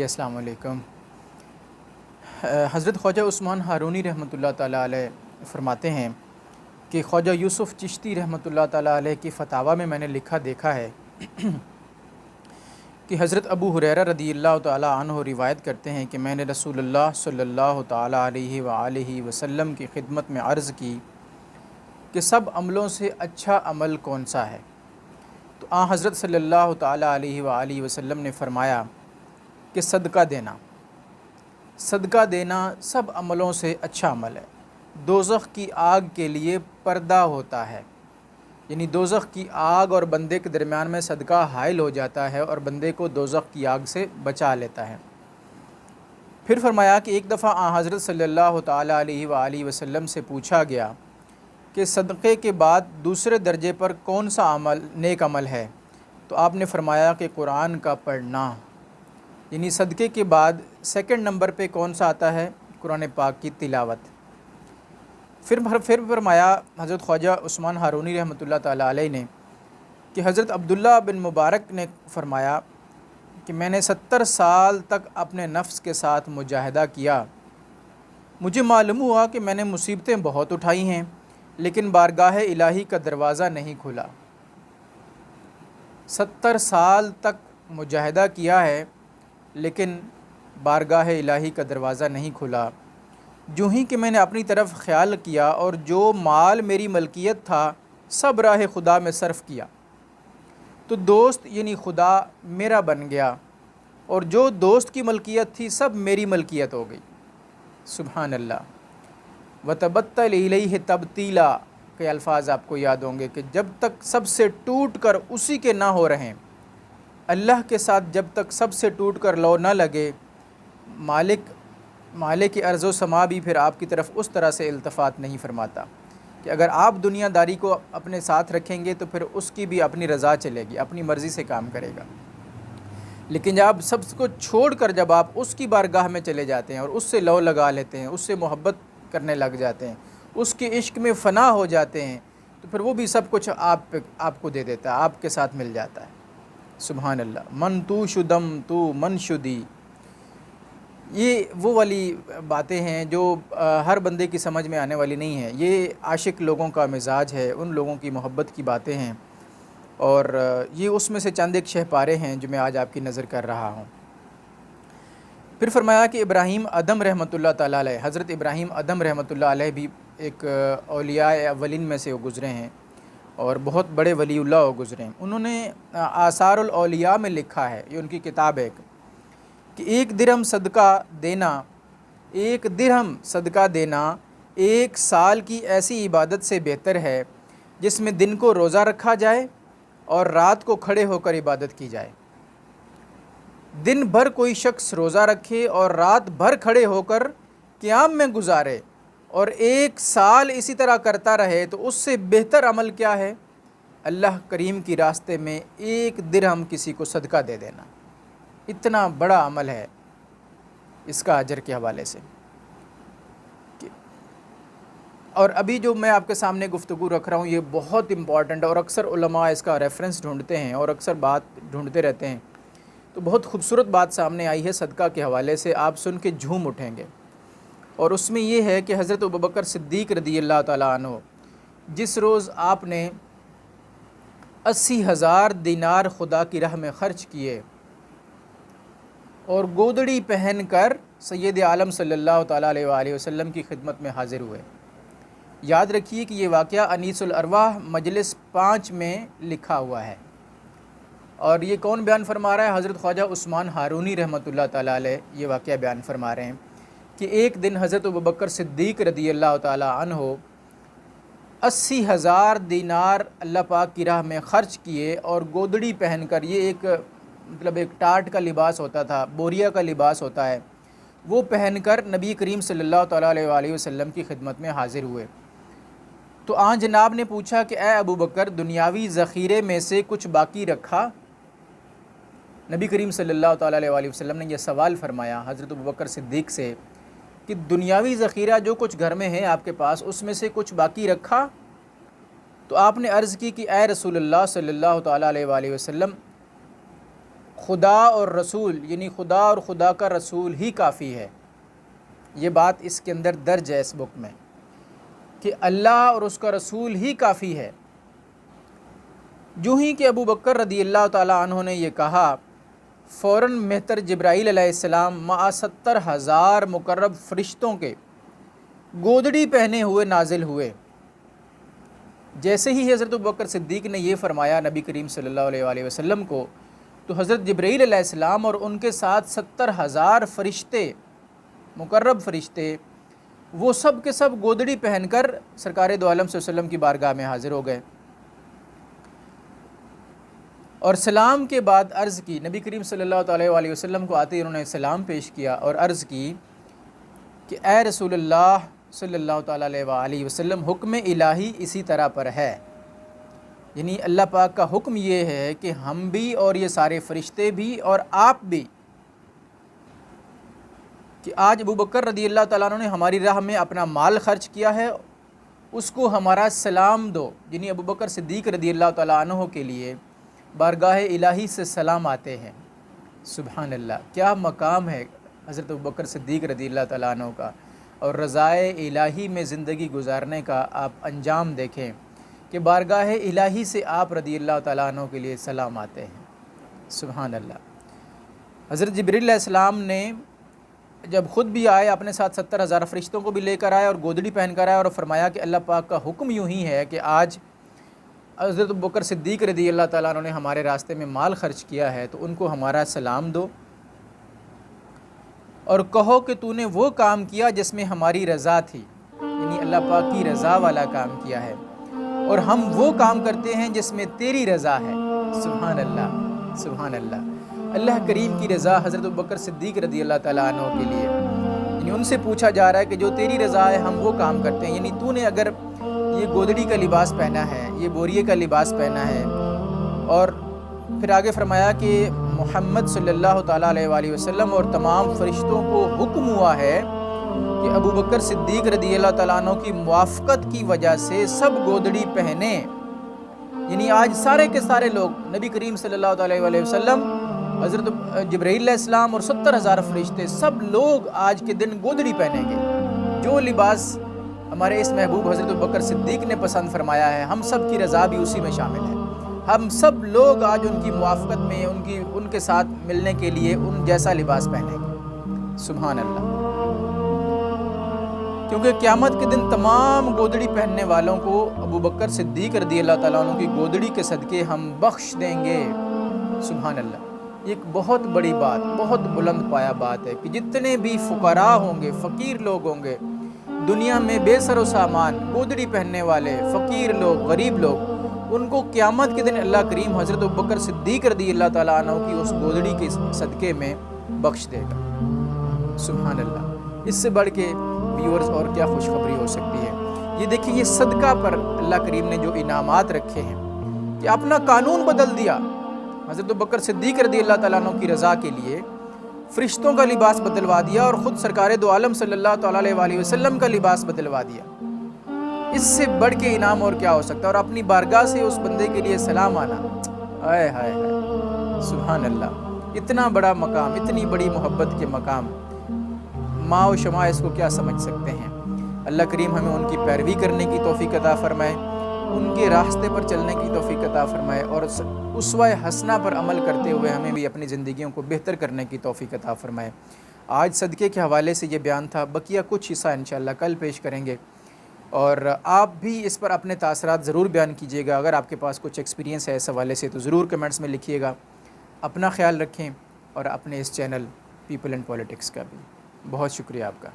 السلام علیکم۔ حضرت خواجہ عثمان ہارونی رحمۃ اللہ تعالیٰ علیہ فرماتے ہیں کہ خواجہ یوسف چشتی رحمۃ اللہ تعالیٰ علیہ کی فتاویٰ میں نے لکھا دیکھا ہے کہ حضرت ابو ہریرہ رضی اللہ تعالیٰ عنہ روایت کرتے ہیں کہ میں نے رسول اللہ صلی اللہ تعالیٰ علیہ وآلہ وسلم کی خدمت میں عرض کی کہ سب عملوں سے اچھا عمل کون سا ہے؟ تو حضرت صلی اللہ تعالیٰ علیہ وآلہ وسلم نے فرمایا کہ صدقہ دینا سب عملوں سے اچھا عمل ہے۔ دوزخ کی آگ کے لیے پردہ ہوتا ہے، یعنی دوزخ کی آگ اور بندے کے درمیان میں صدقہ حائل ہو جاتا ہے اور بندے کو دوزخ کی آگ سے بچا لیتا ہے۔ پھر فرمایا کہ ایک دفعہ حضرت صلی اللہ تعالیٰ علیہ وآلہ وسلم سے پوچھا گیا کہ صدقے کے بعد دوسرے درجے پر کون سا نیک عمل ہے؟ تو آپ نے فرمایا کہ قرآن کا پڑھنا، یعنی صدقے کے بعد سیکنڈ نمبر پہ کون سا آتا ہے؟ قرآن پاک کی تلاوت۔ پھر فرمایا حضرت خواجہ عثمان ہارونی رحمۃ اللہ تعالیٰ علیہ نے کہ حضرت عبداللہ بن مبارک نے فرمایا کہ میں نے 70 سال تک اپنے نفس کے ساتھ مجاہدہ کیا، مجھے معلوم ہوا کہ میں نے مصیبتیں بہت اٹھائی ہیں لیکن بارگاہ الہی کا دروازہ نہیں کھلا۔ 70 سال تک مجاہدہ کیا ہے لیکن بارگاہ الہی کا دروازہ نہیں کھلا۔ جو ہی کہ میں نے اپنی طرف خیال کیا اور جو مال میری ملکیت تھا سب راہ خدا میں صرف کیا تو دوست یعنی خدا میرا بن گیا، اور جو دوست کی ملکیت تھی سب میری ملکیت ہو گئی۔ سبحان اللہ۔ وَتَبَتَّلْ إِلَيْهِ تَبْتِيلًا کے الفاظ آپ کو یاد ہوں گے کہ جب تک سب سے ٹوٹ کر اسی کے نہ ہو رہیں، اللہ کے ساتھ جب تک سب سے ٹوٹ کر لو نہ لگے، مالک ارض و سما بھی پھر آپ کی طرف اس طرح سے التفات نہیں فرماتا کہ اگر آپ دنیا داری کو اپنے ساتھ رکھیں گے تو پھر اس کی بھی اپنی رضا چلے گی، اپنی مرضی سے کام کرے گا۔ لیکن جب آپ سب کو چھوڑ کر جب آپ اس کی بارگاہ میں چلے جاتے ہیں اور اس سے لو لگا لیتے ہیں، اس سے محبت کرنے لگ جاتے ہیں، اس کے عشق میں فنا ہو جاتے ہیں، تو پھر وہ بھی سب کچھ آپ کو دے دیتا ہے، آپ کے ساتھ مل جاتا ہے۔ سبحان اللہ۔ من تو شدم تو من شدی، یہ وہ والی باتیں ہیں جو ہر بندے کی سمجھ میں آنے والی نہیں ہیں، یہ عاشق لوگوں کا مزاج ہے، ان لوگوں کی محبت کی باتیں ہیں، اور یہ اس میں سے چند ایک شہپارے ہیں جو میں آج آپ کی نظر کر رہا ہوں۔ پھر فرمایا کہ ابراہیم ادم رحمۃ اللہ تعالیٰ علیہ، حضرت ابراہیم ادم رحمۃ اللہ علیہ بھی ایک اولیاء اولین میں سے وہ گزرے ہیں اور بہت بڑے ولی اللہ وہ گزرے ہیں۔ انہوں نے آثار الاولیاء میں لکھا ہے، یہ ان کی کتاب ہے کہ ایک درہم صدقہ دینا 1 سال کی ایسی عبادت سے بہتر ہے جس میں دن کو روزہ رکھا جائے اور رات کو کھڑے ہو کر عبادت کی جائے۔ دن بھر کوئی شخص روزہ رکھے اور رات بھر کھڑے ہو کر قیام میں گزارے اور 1 سال اسی طرح کرتا رہے تو اس سے بہتر عمل کیا ہے؟ اللہ کریم کی راستے میں 1 درہم کسی کو صدقہ دے دینا، اتنا بڑا عمل ہے اس کا اجر کے حوالے سے۔ اور ابھی جو میں آپ کے سامنے گفتگو رکھ رہا ہوں یہ بہت امپورٹنٹ ہے، اور اکثر علماء اس کا ریفرنس ڈھونڈتے ہیں اور اکثر بات ڈھونڈتے رہتے ہیں، تو بہت خوبصورت بات سامنے آئی ہے صدقہ کے حوالے سے، آپ سن کے جھوم اٹھیں گے۔ اور اس میں یہ ہے کہ حضرت ابوبکر صدیق رضی اللہ تعالیٰ عنہ جس روز آپ نے 80,000 دینار خدا کی راہ میں خرچ کیے اور گودڑی پہن کر سید عالم صلی اللہ تعالیٰ علیہ وآلہ وسلم کی خدمت میں حاضر ہوئے۔ یاد رکھیے کہ یہ واقعہ انیس الارواح مجلس 5 میں لکھا ہوا ہے، اور یہ کون بیان فرما رہا ہے؟ حضرت خواجہ عثمان ہارونی رحمۃ اللہ تعالیٰ علیہ یہ واقعہ بیان فرما رہے ہیں کہ ایک دن حضرت ابوبکر صدیق رضی اللہ تعالیٰ عنہ 80,000 دینار اللہ پاک کی راہ میں خرچ کیے اور گودڑی پہن کر، یہ ایک ٹاٹ کا لباس ہوتا تھا، بوریا کا لباس ہوتا ہے، وہ پہن کر نبی کریم صلی اللہ تعالیٰ علیہ وآلہ وسلم کی خدمت میں حاضر ہوئے۔ تو جناب نے پوچھا کہ اے ابوبکر، دنیاوی ذخیرے میں سے کچھ باقی رکھا؟ نبی کریم صلی اللہ تعالیٰ علیہ وآلہ وسلم نے یہ سوال فرمایا حضرت ابوبکر صدیق سے کہ دنیاوی ذخیرہ جو کچھ گھر میں ہے آپ کے پاس اس میں سے کچھ باقی رکھا؟ تو آپ نے عرض کی کہ اے رسول اللہ صلی اللہ تعالیٰ علیہ وآلہ وسلم، خدا اور رسول یعنی خدا اور خدا کا رسول ہی کافی ہے۔ یہ بات اس کے اندر درج ہے اس بک میں کہ اللہ اور اس کا رسول ہی کافی ہے۔ جو ہی کہ ابو بکر رضی اللہ تعالیٰ عنہ نے یہ کہا، فوراً مہتر جبرائیل علیہ السلام مع 70,000 مقرب فرشتوں کے گودڑی پہنے ہوئے نازل ہوئے۔ جیسے ہی حضرت ابو بکر صدیق نے یہ فرمایا نبی کریم صلی اللہ علیہ وآلہ وسلم کو، تو حضرت جبرائیل علیہ السلام اور ان کے ساتھ 70,000 فرشتے، مقرب فرشتے، وہ سب کے سب گودڑی پہن کر سرکار دو عالم صلی اللہ علیہ وسلم کی بارگاہ میں حاضر ہو گئے، اور سلام کے بعد عرض کی، نبی کریم صلی اللہ تعالیٰ علیہ وسلم کو آتے ہی انہوں نے سلام پیش کیا اور عرض کی کہ اے رسول اللہ صلی اللہ تعالیٰ علیہ وسلم، حکم الہی اسی طرح پر ہے، یعنی اللہ پاک کا حکم یہ ہے کہ ہم بھی اور یہ سارے فرشتے بھی اور آپ بھی، کہ آج ابو بکر رضی اللہ تعالیٰ عنہ نے ہماری راہ میں اپنا مال خرچ کیا ہے، اس کو ہمارا سلام دو، یعنی ابو بکر صدیق رضی اللہ تعالیٰ عنہ کے لیے بارگاہ الہی سے سلام آتے ہیں۔ سبحان اللہ، کیا مقام ہے حضرت ابو بکر صدیق رضی اللہ تعالیٰ عنہ کا، اور رضائے الہی میں زندگی گزارنے کا آپ انجام دیکھیں کہ بارگاہ الہی سے آپ رضی اللہ تعالیٰ عنہ کے لیے سلام آتے ہیں۔ سبحان اللہ۔ حضرت جبرائیل علیہ السلام نے جب خود بھی آئے، اپنے ساتھ 70,000 فرشتوں کو بھی لے کر آئے اور گودڑی پہن کر آئے، اور فرمایا کہ اللہ پاک کا حکم یوں ہی ہے کہ آج حضرت ابو بکر صدیق رضی اللہ تعالیٰ عنہ نے ہمارے راستے میں مال خرچ کیا ہے، تو ان کو ہمارا سلام دو اور کہو کہ تو نے وہ کام کیا جس میں ہماری رضا تھی، یعنی اللہ پاک کی رضا والا کام کیا ہے، اور ہم وہ کام کرتے ہیں جس میں تیری رضا ہے۔ سبحان اللہ، سبحان اللہ۔ اللہ کریم کی رضا حضرت ابو بکر صدیق رضی اللہ تعالیٰ عنہ کے لیے، یعنی ان سے پوچھا جا رہا ہے کہ جو تیری رضا ہے ہم وہ کام کرتے ہیں، یعنی تو نے اگر یہ گودڑی کا لباس پہنا ہے، یہ بوریے کا لباس پہنا ہے، اور پھر آگے فرمایا کہ محمد صلی اللہ تعالیٰ علیہ وآلہ وسلم اور تمام فرشتوں کو حکم ہوا ہے کہ ابو بکر صدیق رضی اللہ تعالیٰ عنہ کی موافقت کی وجہ سے سب گودڑی پہنے، یعنی آج سارے کے سارے لوگ، نبی کریم صلی اللہ تعالیٰ علیہ وسلم، حضرت جبرائیل علیہ السلام اور 70,000 فرشتے، سب لوگ آج کے دن گودڑی پہنیں گے۔ جو لباس ہمارے اس محبوب حضرت ابو بکر صدیق نے پسند فرمایا ہے، ہم سب کی رضا بھی اسی میں شامل ہے۔ ہم سب لوگ آج ان کی موافقت میں، ان کے ساتھ ملنے کے لیے ان جیسا لباس پہنیں گے۔ سبحان اللہ۔ کیونکہ قیامت کے دن تمام گودڑی پہننے والوں کو ابو بکر صدیق رضی اللہ تعالیٰ عنہ کی گودڑی کے صدقے ہم بخش دیں گے۔ سبحان اللہ۔ ایک بہت بڑی بات، بہت بلند پایا بات ہے کہ جتنے بھی فقراء ہوں گے، فقیر لوگ ہوں گے دنیا میں، بے سر و سامان، گودڑی پہننے والے فقیر لوگ، غریب لوگ، ان کو قیامت کے دن اللہ کریم حضرت ابو بکر صدیق رضی اللہ تعالیٰ عنہ کی اس گودڑی کے صدقے میں بخش دے گا۔ سبحان اللہ۔ اس سے بڑھ کے ویورز اور کیا خوشخبری ہو سکتی ہے۔ یہ دیکھیں، یہ صدقہ پر اللہ کریم نے جو انعامات رکھے ہیں کہ اپنا قانون بدل دیا۔ حضرت ابو بکر صدیق رضی اللہ تعالیٰ عنہ کی رضا کے لیے فرشتوں کا لباس بدلوا دیا، اور خود سرکار دو عالم صلی اللہ تعالیٰ علیہ وسلم کا لباس بدلوا دیا۔ اس سے بڑھ کے انعام اور کیا ہو سکتا ہے؟ اور اپنی بارگاہ سے اس بندے کے لیے سلام آنا، ہائے ہائے ہائے، سبحان اللہ۔ اتنا بڑا مقام، اتنی بڑی محبت کے مقام، ماں و شمع اس کو کیا سمجھ سکتے ہیں؟ اللہ کریم ہمیں ان کی پیروی کرنے کی توفیق عطا فرمائے، ان کے راستے پر چلنے کی توفیق عطا فرمائے، اور اسوہ حسنہ پر عمل کرتے ہوئے ہمیں بھی اپنی زندگیوں کو بہتر کرنے کی توفیق عطا فرمائے۔ آج صدقے کے حوالے سے یہ بیان تھا، بقیہ کچھ حصہ انشاءاللہ کل پیش کریں گے، اور آپ بھی اس پر اپنے تاثرات ضرور بیان کیجیے گا۔ اگر آپ کے پاس کچھ ایکسپیرینس ہے اس حوالے سے تو ضرور کمنٹس میں لکھیے گا۔ اپنا خیال رکھیں، اور اپنے اس چینل پیپل اینڈ پولیٹکس کا بھی بہت شکریہ آپ کا۔